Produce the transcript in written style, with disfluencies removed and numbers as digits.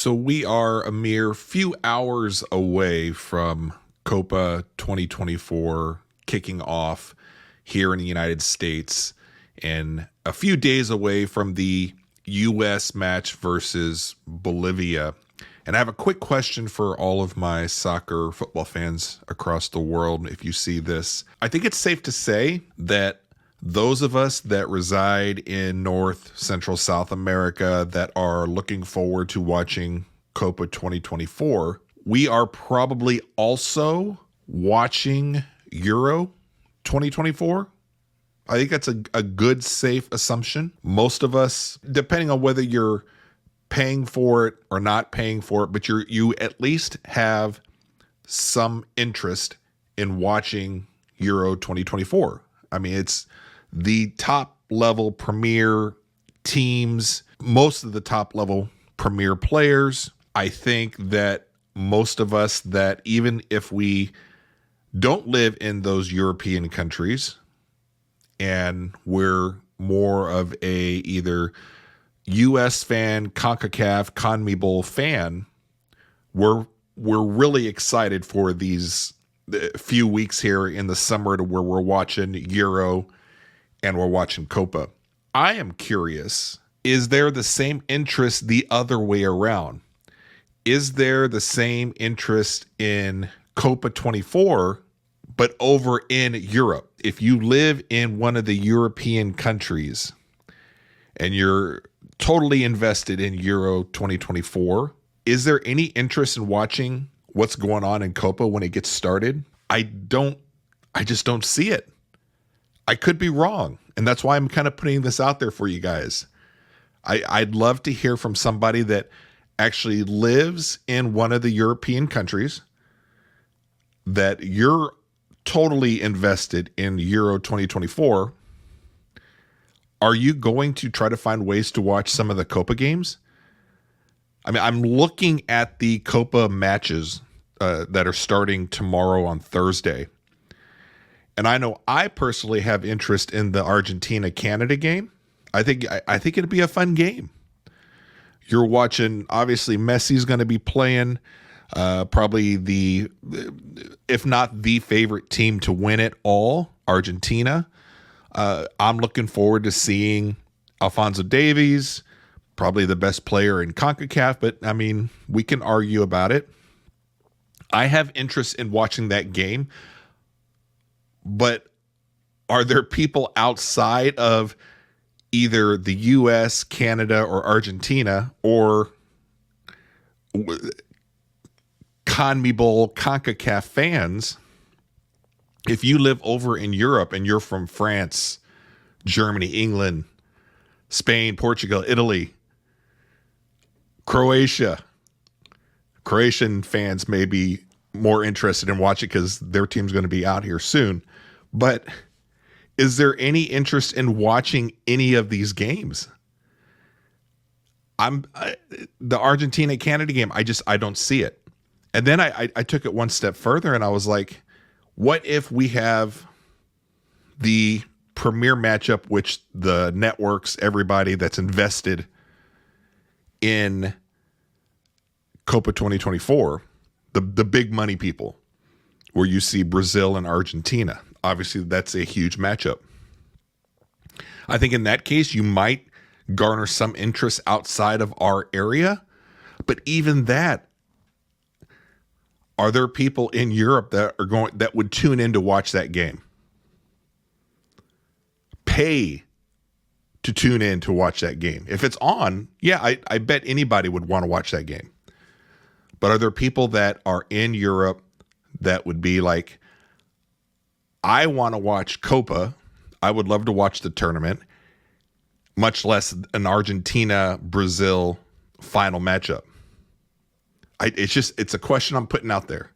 So we are a mere few hours away from Copa 2024 kicking off here in the United States and a few days away from the U.S. match versus Bolivia. And I have a quick question for all of my soccer football fans across the world. If you see this, I think it's safe to say that those of us that reside in North, Central, South America that are looking forward to watching Copa 2024, we are probably also watching Euro 2024. I think that's a good, safe assumption. Most of us, depending on whether you're paying for it or not paying for it, but you at least have some interest in watching Euro 2024. I mean, it's the top level premier teams, most of the top level premier players. I think that most of us that even if we don't live in those European countries and we're more of a either US fan, CONCACAF, CONMEBOL fan, we're really excited for these few weeks here in the summer to where we're watching Euro and we're watching Copa. I am curious, is there the same interest the other way around? Is there the same interest in Copa 24, but over in Europe? If you live in one of the European countries and you're totally invested in Euro 2024, is there any interest in watching what's going on in Copa when it gets started? I just don't see it. I could be wrong, and that's why I'm kind of putting this out there for you guys. I'd love to hear from somebody that actually lives in one of the European countries that you're totally invested in Euro 2024. Are you going to try to find ways to watch some of the Copa games? I mean, I'm looking at the Copa matches that are starting tomorrow on Thursday. And I know I personally have interest in the Argentina-Canada game. I think it'd be a fun game. You're watching, obviously, Messi's going to be playing, probably if not the favorite team to win it all, Argentina. I'm looking forward to seeing Alphonso Davies, probably the best player in CONCACAF, but I mean, we can argue about it. I have interest in watching that game, but are there people outside of either the US, Canada, or Argentina, or CONMEBOL, CONCACAF fans? If you live over in Europe and you're from France, Germany, England, Spain, Portugal, Italy, Croatian fans may be more interested in watching because their team's going to be out here soon. But is there any interest in watching any of these games? The Argentina-Canada game, I don't see it. And then I took it one step further and I was like, what if we have the premier matchup, which the networks, everybody that's invested in Copa 2024, the big money people, where you see Brazil and Argentina? Obviously, that's a huge matchup. I think in that case, you might garner some interest outside of our area. But even that, are there people in Europe that would tune in to watch that game? Pay to tune in to watch that game. If it's on, yeah, I bet anybody would want to watch that game. But are there people that are in Europe that would be like, I want to watch Copa. I would love to watch the tournament, much less an Argentina-Brazil final matchup? It's a question I'm putting out there.